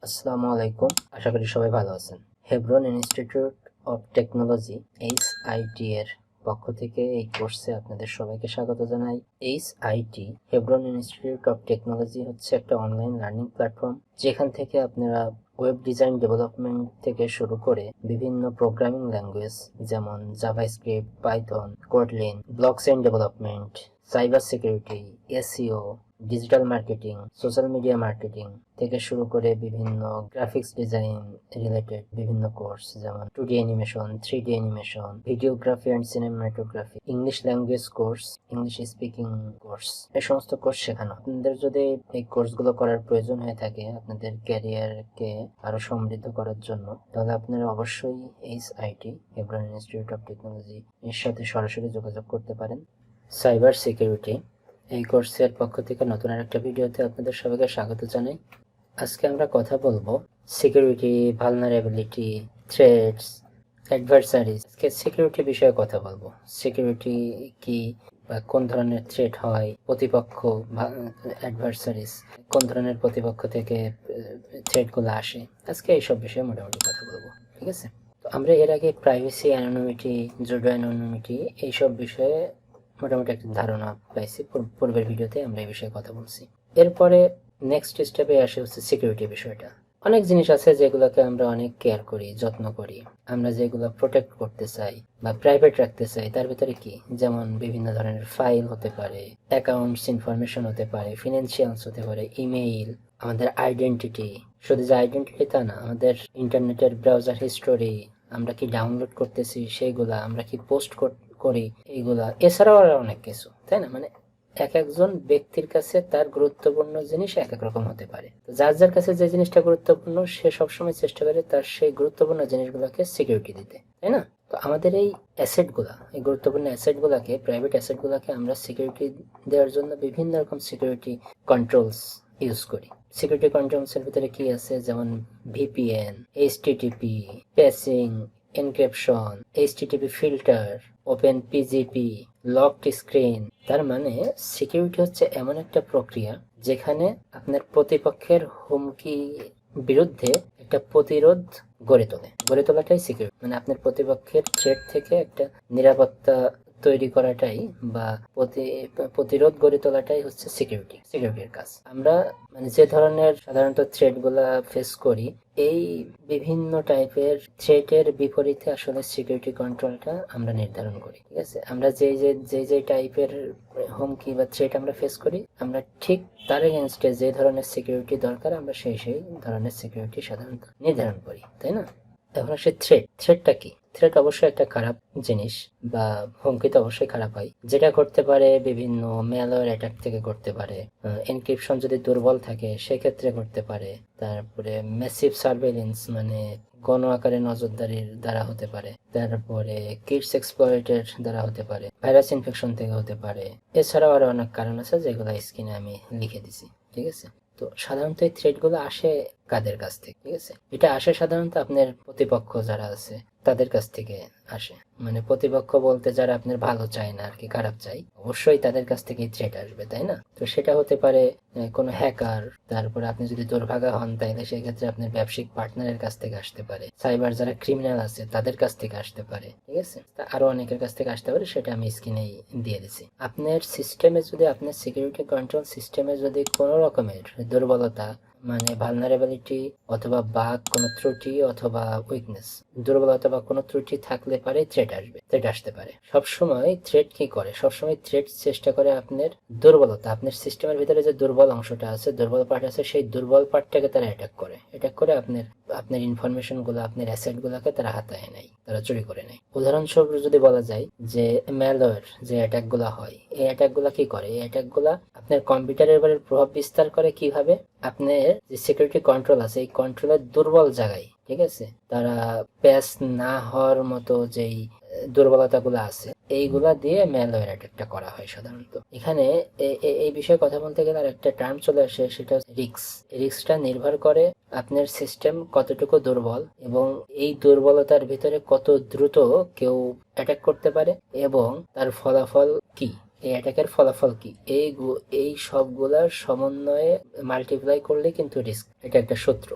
আসসালামু আলাইকুম, আশা করি সবাই ভালো আছেন। Hebron institute of technology HIT এর পক্ষ থেকে এই কোর্সে আপনাদের সবাইকে স্বাগত জানাই। HIT Hebron institute of technology হচ্ছে একটা অনলাইন লার্নিং প্ল্যাটফর্ম, যেখান থেকে আপনারা ওয়েব ডিজাইন ডেভেলপমেন্ট থেকে শুরু করে বিভিন্ন প্রোগ্রামিং ল্যাঙ্গুয়েজ যেমন JavaScript, Python, Kotlin, blockchain development, cyber security, SEO, digital marketing, social media marketing থেকে শুরু করে বিভিন্ন গ্রাফিক্স ডিজাইন রিলেটেড বিভিন্ন কোর্স যেমন 2D animation, 3D animation, videography and cinematography, English language course, English speaking course, এই সমস্ত course শেখানো। আপনাদের যদি এই কোর্সগুলো করার প্রয়োজন হয়ে থাকে আপনাদের ক্যারিয়ারকে আরো সমৃদ্ধ করার জন্য, তাহলে আপনারা অবশ্যই HIT Hebron institute of technology এর সাথে সরাসরি যোগাযোগ করতে পারেন। সাইবার সিকিউরিটি এই কোর্সের পক্ষ থেকে নতুন আরেকটা ভিডিওতে আপনাদের সবাইকে স্বাগত জানাই। আজকে আমরা কথা বলবো সিকিউরিটি, ভালনারেবিলিটি, থ্রেটস, অ্যাডভার্সারিজ। আজকে সিকিউরিটি বিষয়ে কথা বলবো। সিকিউরিটি কি বা কোন ধরনের থ্রেট হয়, প্রতিপক্ষ অ্যাডভার্সারিজ কোন ধরনের প্রতিপক্ষ থেকে থ্রেটগুলো আসে, আজকে এইসব বিষয়ে মোটামুটি কথা বলবো। ঠিক আছে, তো আমরা এর আগে প্রাইভেসি, অ্যানোনিমিটি, জুডো অ্যানোনিমিটি এইসব বিষয়ে মোটামুটি একটা ধারণা পাইছি। পূর্বের ভিডিওতে আমরা এই বিষয়ে কথা বলছি। এরপরে নেক্সট স্টেপে আসে হচ্ছে সিকিউরিটি বিষয়টা। অনেক জিনিস আছে যেগুলোকে আমরা অনেক কেয়ার করি, যত্ন করি, আমরা যেগুলো প্রোটেক্ট করতে চাই বা প্রাইভেট রাখতে চাই। তার ভিতরে কি, যেমন বিভিন্ন ধরনের ফাইল হতে পারে, অ্যাকাউন্টস ইনফরমেশন হতে পারে, ফিনান্সিয়ালস হতে পারে, ইমেইল, আমাদের আইডেন্টিটি। শুধু যে আইডেন্টিটি তা না, আমাদের ইন্টারনেটের ব্রাউজার হিস্টোরি, আমরা কি ডাউনলোড করতেছি সেইগুলা, আমরা কি পোস্ট করি এইগুলা, এছাড়াও আরো অনেক কিছু, তাই না? মানে এক একজন ব্যক্তির কাছে তার গুরুত্বপূর্ণ জিনিস এক এক রকম হতে পারে। যার যার কাছে যে জিনিসটা গুরুত্বপূর্ণ সে সবসময় চেষ্টা করে তার সেই গুরুত্বপূর্ণ জিনিসগুলোকে সিকিউরিটি দিতে, তাই না? তো আমাদের এই অ্যাসেট গুলা, এই গুরুত্বপূর্ণ অ্যাসেট গুলাকে, প্রাইভেট অ্যাসেট গুলাকে আমরা সিকিউরিটি দেওয়ার জন্য বিভিন্ন রকম সিকিউরিটি কন্ট্রোলস ইউজ করি। সিকিউরিটি কন্ট্রোলস এর ভিতরে কি আছে, যেমন VPN, HTTP, passing, encryption, HTTP filter, open PGP, locked screen. তার মানে সিকিউরিটি হচ্ছে এমন একটা প্রক্রিয়া যেখানে আপনার প্রতিপক্ষের হুমকি বিরুদ্ধে একটা প্রতিরোধ গড়ে তোলাটাই সিকিউরিটি। মানে আপনার প্রতিপক্ষের থ্রেট থেকে একটা নিরাপত্তা তৈরি করাটাই বা প্রতিরোধ গড়ে তোলাটাই হচ্ছে সিকিউরিটির কাজ। আমরা মানে যে ধরনের সাধারণত থ্রেট গুলা ফেস করি, এই বিভিন্ন টাইপের থ্রেটের বিপরীতে আসলে সিকিউরিটি কন্ট্রোলটা আমরা নির্ধারণ করি। ঠিক আছে, আমরা যে টাইপের হুমকি বা থ্রেট আমরা ফেস করি, আমরা ঠিক তার এগেনস্টে যে ধরনের সিকিউরিটি দরকার আমরা সেই ধরনের সিকিউরিটি সাধারণত নির্ধারণ করি, তাই না? এখন আসে থ্রেটটা কি। থ্রেট অবশ্যই একটা খারাপ জিনিস বা হুমকি তো অবশ্যই খারাপ হয়, যেটা করতে পারে বিভিন্ন ম্যালওয়্যার অ্যাটাক থেকে করতে পারে, এনক্রিপশন যদি দুর্বল থাকে সেক্ষেত্রে করতে পারে, তারপরে ম্যাসিভ সার্ভেইলেন্স মানে গণ আকারে নজরদারির দ্বারা হতে পারে, তারপরে কিডস এক্সপ্লয়েটের দ্বারা হতে পারে, ভাইরাস ইনফেকশন থেকে হতে পারে। এছাড়াও আরো অনেক কারণ আছে যেগুলো স্ক্রিনে আমি লিখে দিছি। ঠিক আছে, তো সাধারণত এই থ্রেট গুলো আসে কাদের কাছ থেকে? ঠিক আছে, এটা আসে সাধারণত আপনার প্রতিপক্ষ যারা আছে তাদের কাছ থেকে আসে। মানে প্রতিপক্ষ বলতে যারা আপনার ভালো চায় না আর কি, খারাপ চাই, অবশ্যই তাদের কাছ থেকেই থ্রেট আসবে, তাই না? তো সেটা হতে পারে কোনো হ্যাকার, তারপরে আপনি যদি দুর্ভাগা হন তাহলে সেক্ষেত্রে আপনার ব্যবসায়িক পার্টনারের কাছ থেকে আসতে পারে, সাইবার যারা ক্রিমিনাল আছে তাদের কাছ থেকে আসতে পারে। ঠিক আছে, আরো অনেকের কাছ থেকে আসতে পারে, সেটা আমি স্ক্রিনেই দিয়ে দিছি। আপনার সিস্টেমে যদি, আপনার সিকিউরিটি কন্ট্রোল সিস্টেমে যদি কোনো রকমের দুর্বলতা মানে ভালনারেবিলিটি অথবা বাগ, কোনো ত্রুটি অথবা উইকনেস, দুর্বলতা বা কোনো ত্রুটি থাকলে পারে থ্রেট আসতে পারে। সবসময় থ্রেট কি করে, সবসময় থ্রেট চেষ্টা করে আপনার দুর্বলতা, আপনার সিস্টেমের ভিতরে যে দুর্বল অংশটা আছে, দুর্বল পার্ট আছে, সেই দুর্বল পার্টটাকে তারা অ্যাটাক করে আপনার ইনফরমেশন গুলো, আপনার অ্যাসেট গুলাকে তারা হাতায় নেয়, তারা চুরি করে নেয়। উদাহরণস্বরূপ যদি বলা যায় যে ম্যালওয়্যার যে অ্যাটাক গুলা হয়, এই অ্যাটাক গুলা কি করে, এই অ্যাটাক গুলা আপনার কম্পিউটারের উপরে প্রভাব বিস্তার করে কিভাবে, আপনার যে সিকিউরিটি কন্ট্রোল আছে এই কন্ট্রোলের দুর্বল জায়গায়, ঠিক আছে, তারা প্যাচ না হওয়ার মতো যেই দুর্বলতা গুলো আছে এইগুলা দিয়ে ম্যালওয়্যার অ্যাটাকটা করা হয় সাধারণত। এখানে এই বিষয়ে কথা বলতে গেলে আর একটা টার্ম চলে আসে, সেটা রিস্কটা নির্ভর করে আপনার সিস্টেম কতটুকু দুর্বল এবং এই দুর্বলতার ভিতরে কত দ্রুত কেউ অ্যাটাক করতে পারে এবং তার ফলাফল কি, এই অ্যাটাকের ফলাফল কি, এই সবগুলার সমন্বয়ে মাল্টিপ্লাই করলে কিন্তু রিস্ক, এটা একটা সূত্র।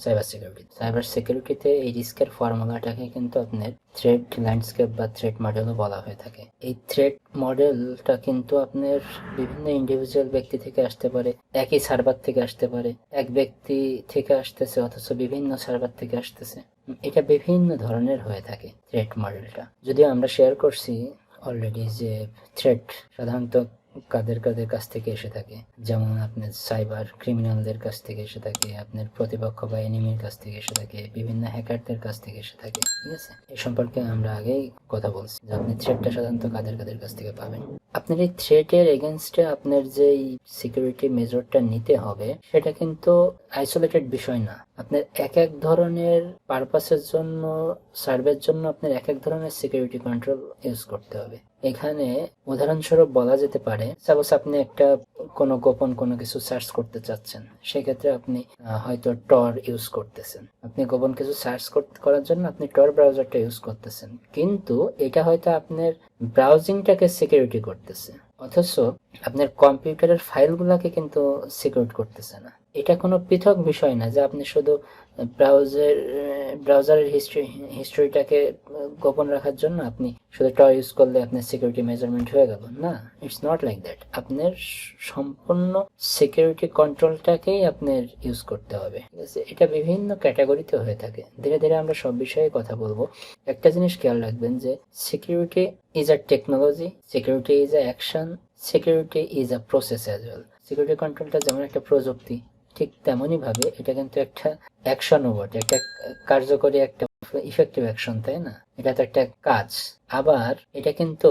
সাইবার সিকিউরিটিতে এই রিস্কের ফর্মুলাটাকে কিন্তু আপনার থ্রেট ল্যান্ডস্কেপ বা থ্রেট মডেলও বলা হয়ে থাকে। এই থ্রেট মডেলটা কিন্তু আপনার বিভিন্ন ইন্ডিভিজুয়াল ব্যক্তি থেকে আসতে পারে, একই সার্ভার থেকে আসতে পারে, এক ব্যক্তি থেকে আসতেছে অথচ বিভিন্ন সার্ভার থেকে আসতেছে। এটা বিভিন্ন ধরনের হয়ে থাকে থ্রেট মডেলটা। যদিও আমরা শেয়ার করছি অলরেডি যে থ্রেট সাধারণত কাদের কাদের কাছ থেকে এসে থাকে, যেমন আপনার সাইবার ক্রিমিনালদের কাছ থেকে এসে থাকে, আপনার প্রতিপক্ষ বা এনিমির কাছ থেকে এসে থাকে, বিভিন্ন হ্যাকারদের কাছ থেকে এসে থাকে। ঠিক আছে, এই সম্পর্কে আমরা আগেই কথা বলছি যে আপনি থ্রেটটা সাধারণত কাদের কাদের কাছ থেকে পাবেন। আপনার এই থ্রেটের এগেনস্টে আপনার যেই সিকিউরিটি মেজরটা নিতে হবে সেটা কিন্তু আইসোলেটেড বিষয় না। আপনার এক এক ধরনের পারপাসের জন্য, সার্ভের জন্য আপনার এক এক ধরনের সিকিউরিটি কন্ট্রোল ইউজ করতে হবে। এখানে উদাহরণস্বরূপ বলা যেতে পারে, সাপোজ আপনি একটা কোনো গোপন কোনো কিছু সার্চ করতে চাচ্ছেন, সেক্ষেত্রে আপনি হয়তো টর ইউজ করতেছেন। আপনি গোপন কিছু সার্চ করার জন্য আপনি টর ব্রাউজারটা ইউজ করতেছেন, কিন্তু এটা হয়তো আপনার ব্রাউজিংটাকে সিকিউরিটি করতেছে, অথচ আপনার কম্পিউটারের ফাইলগুলোকে কিন্তু সিকিউর করতেছে না। এটা কোনো পৃথক বিষয় না যে আপনি শুধু ব্রাউজারের হিস্ট্রিটাকে গোপন রাখার জন্য আপনি শুধু টর ইউজ করলে আপনার সিকিউরিটি মেজারমেন্ট হয়ে গেল। না, ইটস নট লাইক দ্যাট। আপনার সম্পূর্ণ সিকিউরিটি কন্ট্রোলটাকেই আপনার ইউজ করতে হবে। ঠিক আছে, এটা বিভিন্ন ক্যাটাগরিতে হয়ে থাকে। ধীরে ধীরে আমরা সব বিষয়ে কথা বলবো। একটা জিনিস খেয়াল রাখবেন যে security is a technology, security is a action, security is a process as well. Security কন্ট্রোলটা যেমন একটা প্রযুক্তি, ঠিক তেমনই ভাবে এটা কিন্তু একটা অ্যাকশনও বটে, একটা কার্যকরী, একটা ইফেক্টিভ অ্যাকশন, তাই না? এটা তো একটা কাজ, আবার এটা কিন্তু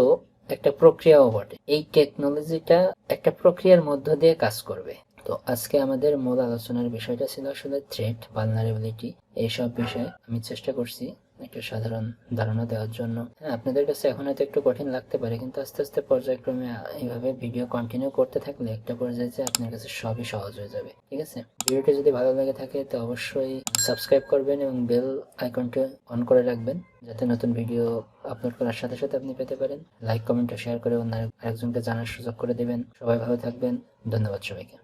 একটা প্রক্রিয়াও বটে। এই টেকনোলজিটা একটা প্রক্রিয়ার মধ্য দিয়ে কাজ করবে। তো আজকে আমাদের মূল আলোচনার বিষয়টা ছিল আসলে থ্রেট, ভালনারেবিলিটি, এইসব বিষয়ে আমি চেষ্টা করছি একটা সাধারণ ধারণা দেওয়ার জন্য। হ্যাঁ, আপনাদের কাছে এখন হয়তো একটু কঠিন লাগতে পারে, কিন্তু আস্তে আস্তে পর্যায়ক্রমে এইভাবে ভিডিও কন্টিনিউ করতে থাকলে একটা পর্যায়ে যে আপনার কাছে সবই সহজ হয়ে যাবে। ঠিক আছে, ভিডিওটি যদি ভালো লাগে থাকে তো অবশ্যই সাবস্ক্রাইব করবেন এবং বেল আইকনটি অন করে রাখবেন, যাতে নতুন ভিডিও আপলোড করার সাথে সাথে আপনি পেতে পারেন। লাইক, কমেন্ট ও শেয়ার করে অন্য আরেকজনকে জানার সুযোগ করে দেবেন। সবাই ভালো থাকবেন। ধন্যবাদ সবাইকে।